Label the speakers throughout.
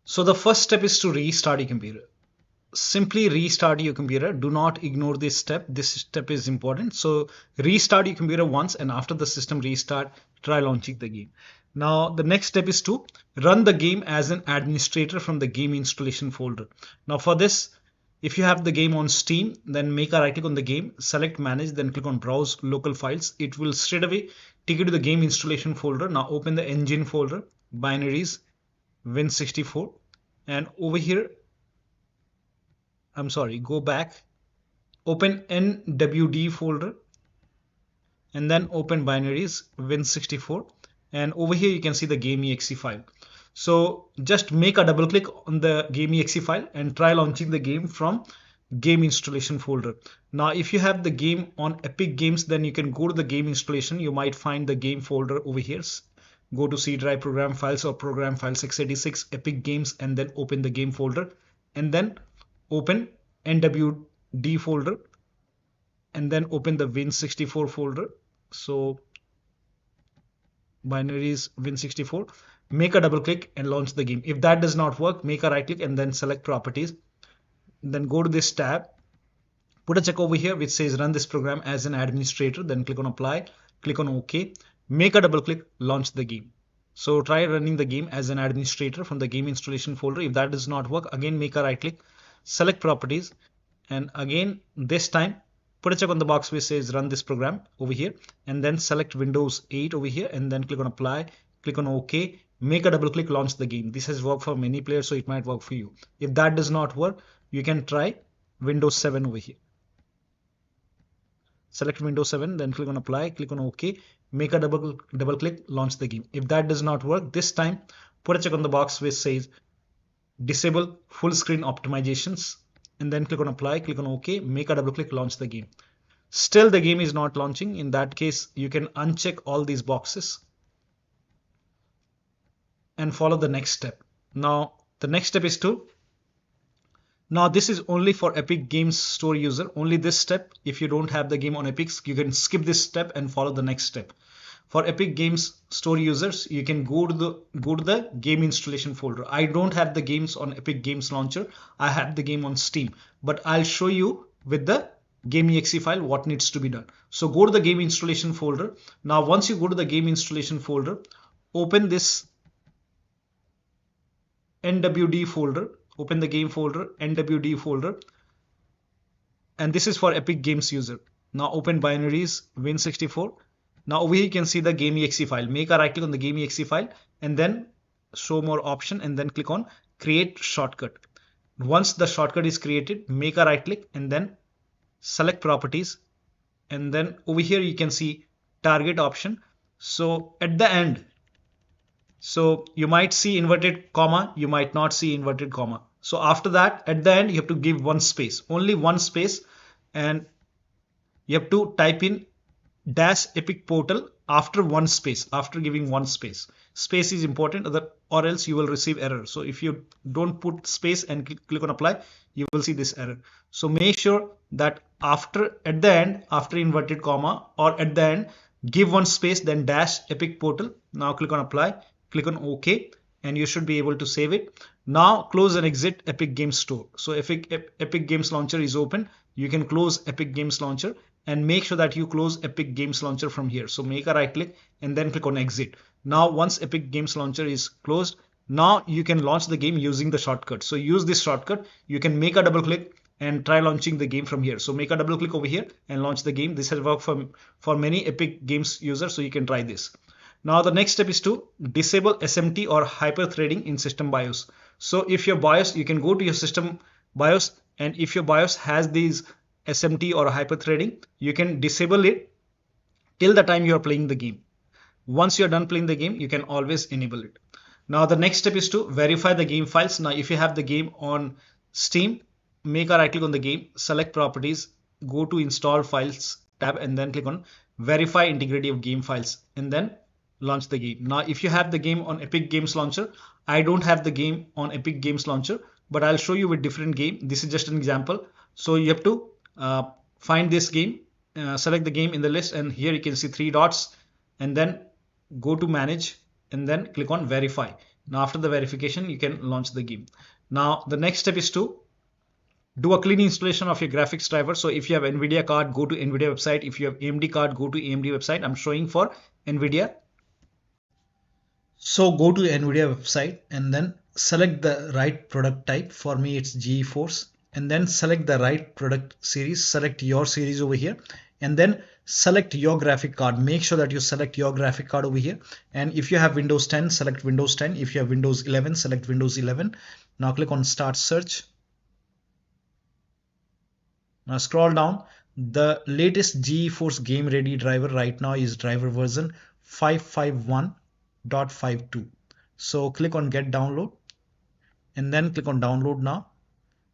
Speaker 1: So the first step is to restart your computer. Simply restart your computer. Do not ignore this step. This step is important. So restart your computer once, and after the system restart, try launching the game. Now the next step is to run the game as an administrator from the game installation folder. Now for this, if you have the game on Steam, then make a right click on the game, select manage, then click on browse local files. It will straight away take you to the game installation folder. Now open the engine folder, Binaries, Win64, and over here, I'm sorry, go back, open NWD folder, and then open Binaries, Win64, and over here you can see the game.exe file. So just make a double click on the game.exe file and try launching the game from game installation folder. Now if you have the game on Epic Games, then you can go to the game installation. You might find the game folder over here. Go to C drive, program files, or program files x86 Epic Games, and then open the game folder, and then open NWD folder, and then open the Win64 folder. So Binaries, Win64, make a double click and launch the game. If that does not work, make a right click and then select properties. Then go to this tab, put a check over here which says run this program as an administrator, then click on apply, click on OK, make a double click, launch the game. So try running the game as an administrator from the game installation folder. If that does not work, again make a right click, select properties, and again this time put a check on the box which says run this program over here, and then select Windows 8 over here, and then click on apply, click on OK, make a double click, launch the game. This has worked for many players, so it might work for you. If that does not work, you can try Windows 7 over here. Select Windows 7, then click on apply, click on OK, make a double click, launch the game. If that does not work, this time put a check on the box which says disable full screen optimizations, and then click on apply, click on OK, make a double click, launch the game. Still the game is not launching. In that case, you can uncheck all these boxes and follow the next step. Now the next step is to, now this is only for Epic Games Store user, only this step. If you don't have the game on Epic, you can skip this step and follow the next step. For Epic Games Store users, you can go to the game installation folder. I don't have the games on Epic Games Launcher. I have the game on Steam, but I'll show you with the game.exe file what needs to be done. So go to the game installation folder. Now once you go to the game installation folder, open this NWD folder, open the game folder, NWD folder, and this is for Epic Games user. Now open Binaries, Win64. Now over here you can see the game.exe file. Make a right click on the game.exe file and then show more option, and then click on create shortcut. Once the shortcut is created, make a right click and then select properties, and then over here you can see target option. So at the end, so you might see inverted comma, you might not see inverted comma. So after that, at the end, you have to give one space, only one space, and you have to type in dash epicportal after one space, after giving one space. Space is important, or else you will receive error. So if you don't put space and click on apply, you will see this error. So make sure that after, at the end, after inverted comma or at the end, give one space, then dash epicportal. Now click on apply, click on OK, and you should be able to save it. Now close and exit Epic Games Store. So Epic Games Launcher is open. You can close Epic Games Launcher, and make sure that you close Epic Games Launcher from here. So make a right click and then click on exit. Now once Epic Games Launcher is closed, now you can launch the game using the shortcut. So use this shortcut. You can make a double click and try launching the game from here. So make a double click over here and launch the game. This has worked for many Epic Games users, so you can try this. Now the next step is to disable SMT or hyperthreading in system BIOS. So if your BIOS, you can go to your system BIOS, and if your BIOS has these SMT or hyperthreading, you can disable it till the time you are playing the game. Once you are done playing the game, you can always enable it. Now the next step is to verify the game files. Now if you have the game on Steam, make a right click on the game, select properties, go to install files tab, and then click on verify integrity of game files, and then launch the game. Now if you have the game on Epic Games Launcher, I don't have the game on Epic Games Launcher, but I'll show you with different game. This is just an example. So you have to find this game, select the game in the list, and here you can see 3 dots, and then go to manage and then click on verify. Now after the verification, you can launch the game. Now the next step is to do a clean installation of your graphics driver. So if you have NVIDIA card, go to NVIDIA website. If you have AMD card, go to AMD website. I'm showing for NVIDIA. So go to NVIDIA website and then select the right product type. For me, it's GeForce. And then select the right product series. Select your series over here. And then select your graphic card. Make sure that you select your graphic card over here. And if you have Windows 10, select Windows 10. If you have Windows 11, select Windows 11. Now click on Start Search. Now scroll down. The latest GeForce Game Ready driver right now is driver version 551.52. So click on Get Download and then click on Download now.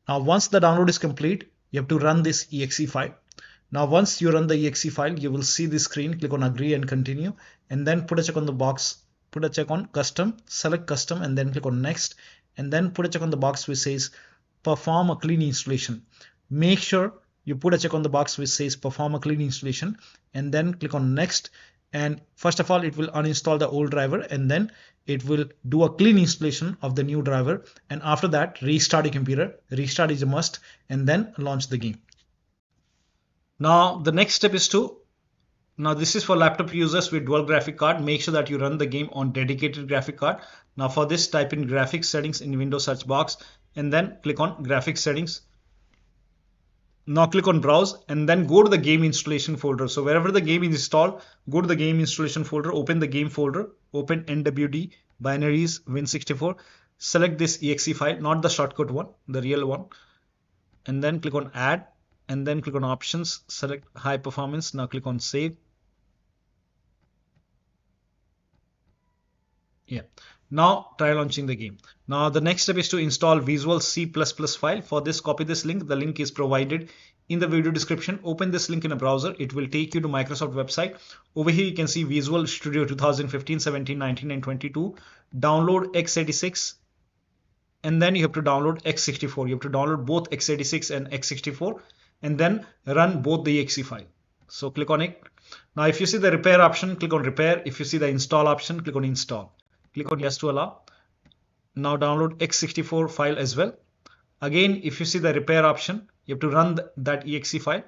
Speaker 1: Now once the download is complete, you have to run this exe file. Now once you run the exe file, you will see this screen. Click on Agree and Continue, and then put a check on the box. Put a check on Custom. Select Custom and then click on Next, and then put a check on the box which says Perform a clean installation. Make sure you put a check on the box which says Perform a clean installation, and then click on Next. And first of all, it will uninstall the old driver, and then it will do a clean installation of the new driver. And after that, restart your computer. Restart is a must, and then launch the game. Now the next step is now this is for laptop users with dual graphic card. Make sure that you run the game on dedicated graphic card. Now for this, type in graphics settings in Windows search box and then click on graphics settings. Now click on browse and then go to the game installation folder. So wherever the game is installed, go to the game installation folder, open the game folder, open NWD, Binaries, Win64, select this exe file, not the shortcut one, the real one, and then click on add and then click on options, select high performance. Now click on save. Yeah. Now try launching the game. Now the next step is to install Visual C++ file. For this, copy this link. The link is provided in the video description. Open this link in a browser. It will take you to Microsoft website. Over here you can see Visual Studio 2015, 17, 19 and 22. Download x86 and then you have to download x64. You have to download both x86 and x64 and then run both the exe file. So click on it. Now if you see the repair option, click on repair. If you see the install option, click on install. Click on yes to allow. Now download x64 file as well. Again, if you see the repair option, you have to run that exe file.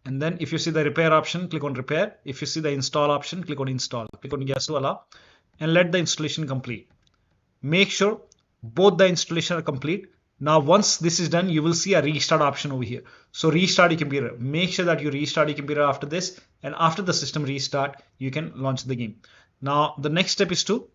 Speaker 1: And then if you see the repair option, click on repair. If you see the install option, click on install. Click on yes to allow and let the installation complete. Make sure both the installation are complete. Now once this is done, you will see a restart option over here. So restart your computer. Make sure that you restart your computer after this, and after the system restart, you can launch the game. Now the next step is to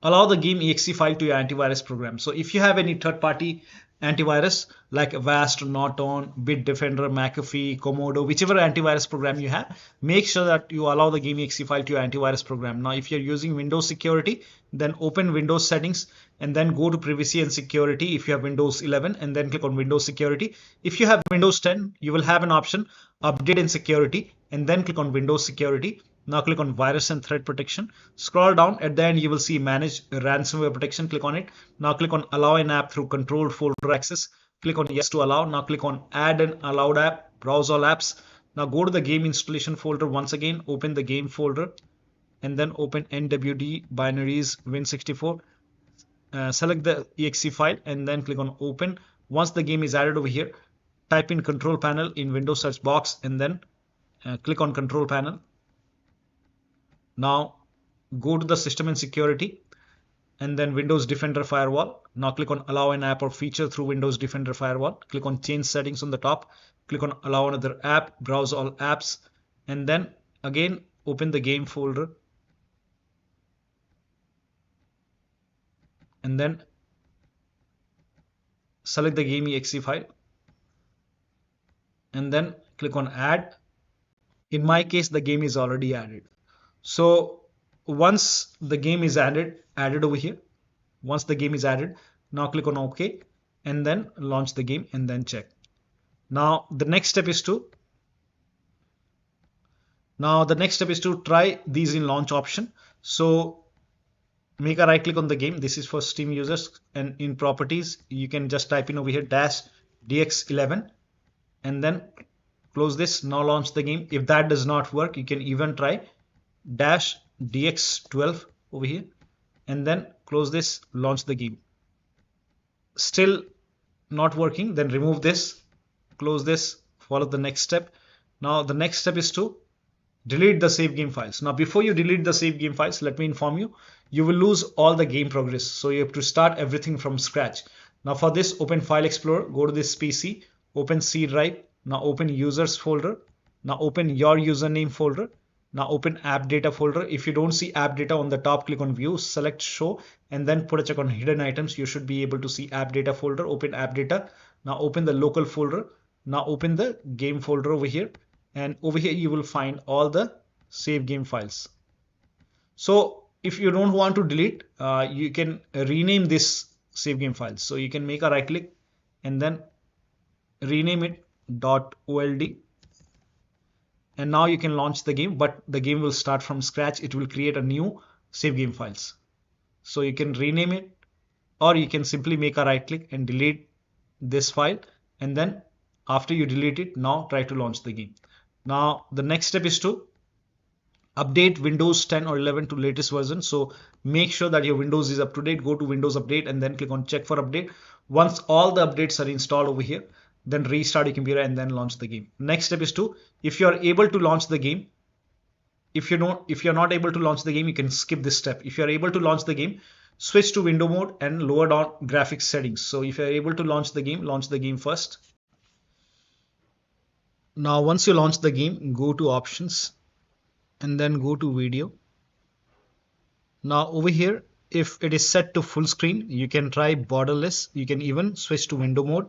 Speaker 1: allow the game exe file to your antivirus program. So if you have any third-party antivirus like Avast, Norton, Bitdefender, McAfee, Komodo, whichever antivirus program you have, make sure that you allow the game exe file to your antivirus program. Now if you're using Windows security, then open Windows settings and then go to privacy and security if you have Windows 11 and then click on Windows security. If you have Windows 10, you will have an option update and security and then click on Windows security. Now click on virus and threat protection. Scroll down, at the end you will see manage ransomware protection. Click on it. Now click on allow an app through controlled folder access. Click on yes to allow. Now click on add an allowed app, browse all apps. Now go to the game installation folder once again, open the game folder and then open NWD, Binaries, Win64. Select the exe file and then click on open. Once the game is added over here, type in control panel in Windows search box and then click on control panel. Now go to the system and security and then Windows Defender Firewall. Now click on allow an app or feature through Windows Defender Firewall. Click on change settings on the top. Click on allow another app, browse all apps, and then again open the game folder and then select the game exe file and then click on add. In my case, the game is already added. So once the game is added over here, once the game is added, now click on OK and then launch the game and then check. Now the next step is to try these in launch option. So make a right click on the game. This is for Steam users, and in properties you can just type in over here -dx11 and then close this. Now launch the game. If that does not work, you can even try DX12 over here, and then close this, launch the game. Still not working, then remove this, close this, follow the next step. Now the next step is to delete the save game files. Now before you delete the save game files, let me inform you, you will lose all the game progress, so you have to start everything from scratch. Now for this, open File Explorer, go to this PC, open C drive, now open users folder, now open your username folder, now open app data folder. If you don't see app data on the top, click on view, select show, and then put a check on hidden items. You should be able to see app data folder. Open app data, now open the local folder, now open the game folder over here, and over here you will find all the save game files. So if you don't want to delete, you can rename this save game files. So you can make a right click and then rename it .old, and now you can launch the game, but the game will start from scratch. It will create a new save game files. So you can rename it, or you can simply make a right click and delete this file, and then after you delete it, now try to launch the game. Now the next step is to update Windows 10 or 11 to latest version. So make sure that your Windows is up to date. Go to Windows Update and then click on check for update. Once all the updates are installed over here, then restart your computer and then launch the game. Next step is to, if you are able to launch the game, if you're not able to launch the game, you can skip this step. If you are able to launch the game, switch to window mode and lower down graphics settings. So if you are able to launch the game first. Now once you launch the game, go to options and then go to video. Now over here, if it is set to full screen, you can try borderless. You can even switch to window mode.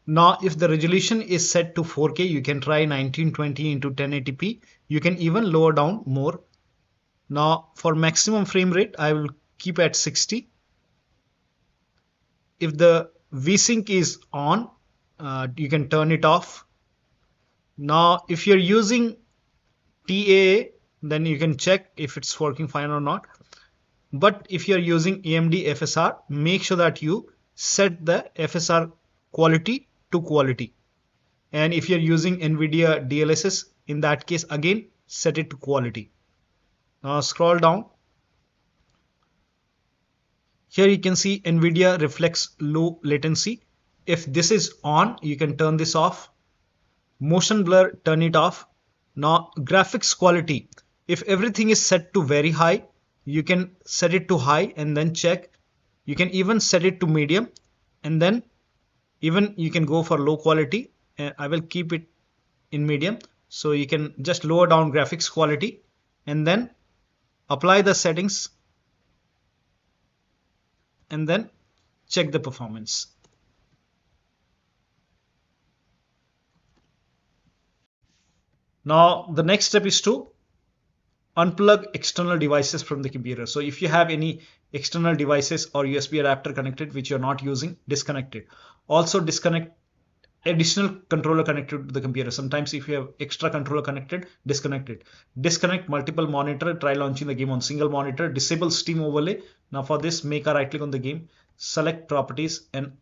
Speaker 1: Now if the resolution is set to 4K, you can try 1920 into 1080p. You can even lower down more. Now for maximum frame rate, I will keep at 60. If the VSync is on, you can turn it off. Now if you're using TAA, then you can check if it's working fine or not. But if you're using AMD FSR, make sure that you set the FSR quality to quality. And if you're using NVIDIA DLSS, in that case again set it to quality. Now scroll down. Here you can see NVIDIA reflects low latency. If this is on, you can turn this off. Motion blur, turn it off. Now graphics quality, if everything is set to very high, you can set it to high and then check. You can even set it to medium, and then even you can go for low quality, and I will keep it in medium. So you can just lower down graphics quality and then apply the settings and then check the performance. Now the next step is to unplug external devices from the computer. So if you have any external devices or USB adapter connected which you're not using, disconnect it. Also disconnect additional controller connected to the computer. Sometimes if you have extra controller connected, disconnect it. Disconnect multiple monitor, try launching the game on single monitor. Disable Steam overlay. Now for this, make a right click on the game, select properties and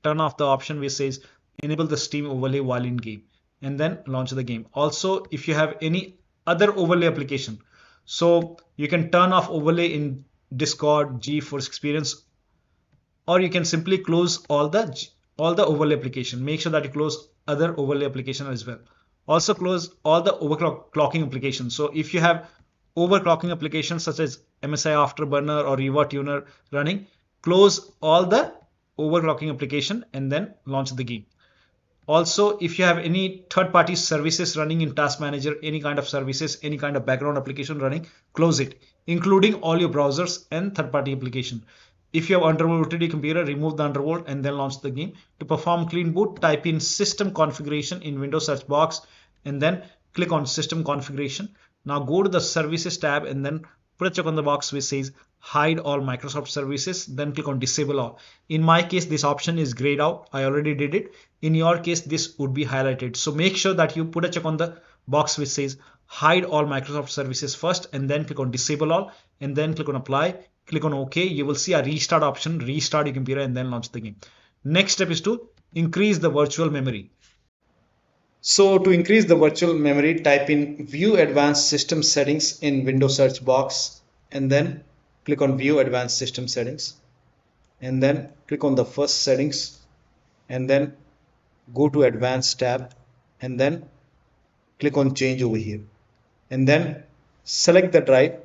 Speaker 1: turn off the option which says enable the Steam overlay while in game, and then launch the game. Also if you have any other overlay application, so you can turn off overlay in Discord, GeForce Experience, or you can simply close all the overlay application. Make sure that you close other overlay application as well. Also close all the overclocking applications. So if you have overclocking applications such as MSI Afterburner or Riva Tuner running, close all the overclocking application and then launch the game. Also, if you have any third-party services running in Task Manager, any kind of services, any kind of background application running, close it, including all your browsers and third-party application. If you have undervolted computer, remove the undervolt and then launch the game. To perform clean boot, type in system configuration in Windows search box and then click on system configuration. Now go to the services tab and then put a check on the box which says hide all Microsoft services, then click on disable all. In my case, this option is grayed out. I already did it. In your case, this would be highlighted. So make sure that you put a check on the box which says hide all Microsoft services first, and then click on disable all, and then click on apply, click on OK. You will see a restart option, restart your computer and then launch the game. Next step is to increase the virtual memory. So to increase the virtual memory, type in view advanced system settings in Windows search box and then click on View Advanced System Settings, and then click on the first settings, and then go to Advanced tab, and then click on Change over here, and then select the drive.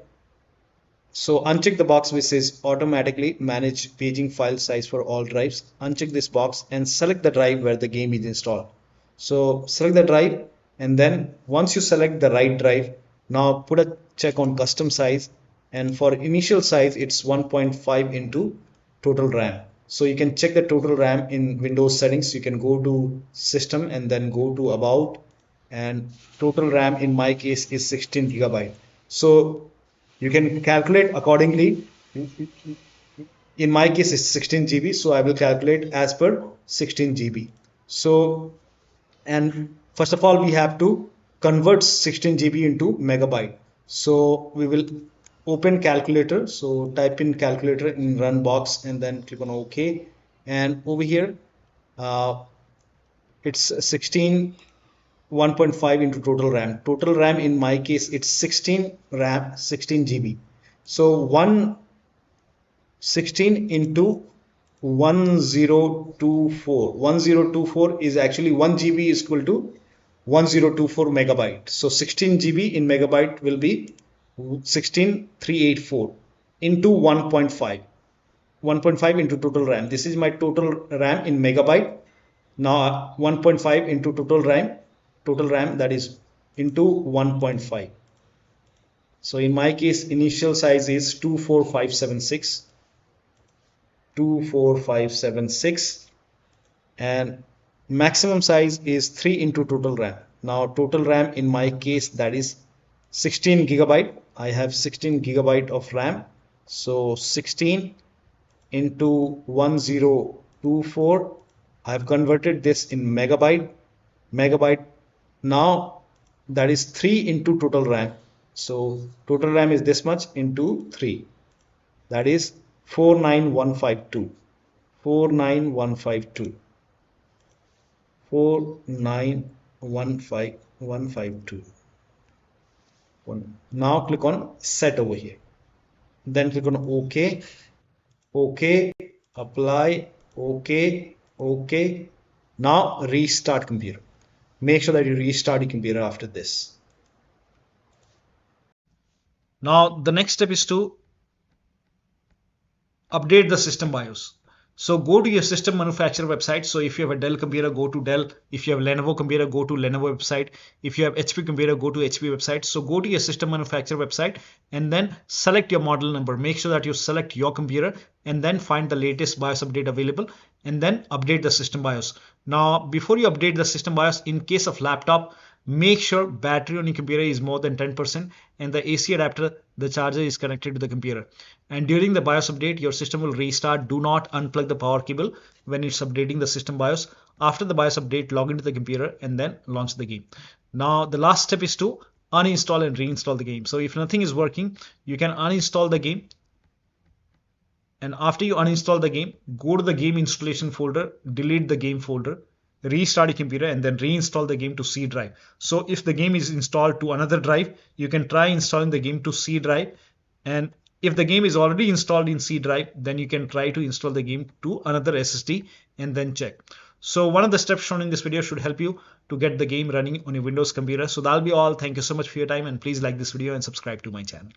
Speaker 1: So uncheck the box which says automatically manage paging file size for all drives. Uncheck this box and select the drive where the game is installed. So select the drive, and then once you select the right drive, now put a check on custom size, and for initial size it's 1.5 into total RAM. So you can check the total RAM in Windows settings. You can go to system and then go to about, and total RAM in my case is 16 gigabyte. So you can calculate accordingly. In my case it's 16 GB, so I will calculate as per 16 GB. So, and first of all we have to convert 16 GB into megabyte. So we will open calculator, so type in calculator in run box and then click on OK, and over here it's 1.5 into total RAM. Total RAM in my case it's 16 RAM, 16 GB. So 16 into 1024. 1024 is actually 1 GB is equal to 1024 megabyte. So 16 GB in megabyte will be 16384 into 1.5. 1.5 into total RAM. This is my total RAM in megabyte. Now 1.5 into total RAM that is into 1.5. So in my case initial size is 24576 and maximum size is 3 into total RAM. Now total RAM in my case that is 16 gigabyte. I have 16 gigabyte of RAM. So 16 into 1024. I have converted this in megabyte. Now that is 3 into total RAM. So total RAM is this much into 3. That is 49152. 49152. 4915152. Now click on set over here. Then click on OK. OK. Apply. OK. OK. Now restart computer. Make sure that you restart your computer after this. Now the next step is to update the system BIOS. So go to your system manufacturer website. So if you have a Dell computer, go to Dell. If you have Lenovo computer, go to Lenovo website. If you have HP computer, go to HP website. So go to your system manufacturer website and then select your model number. Make sure that you select your computer and then find the latest BIOS update available and then update the system BIOS. Now, before you update the system BIOS, in case of laptop, make sure battery on your computer is more than 10% and the AC adapter, the charger, is connected to the computer. And during the BIOS update, your system will restart. Do not unplug the power cable when it's updating the system BIOS. After the BIOS update, log into the computer and then launch the game. Now the last step is to uninstall and reinstall the game. So if nothing is working, you can uninstall the game. And after you uninstall the game, go to the game installation folder, delete the game folder, restart your computer and then reinstall the game to C drive. So if the game is installed to another drive, you can try installing the game to C drive, and if the game is already installed in C drive, then you can try to install the game to another SSD and then check. So one of the steps shown in this video should help you to get the game running on your Windows computer. So that'll be all. Thank you so much for your time, and please like this video and subscribe to my channel.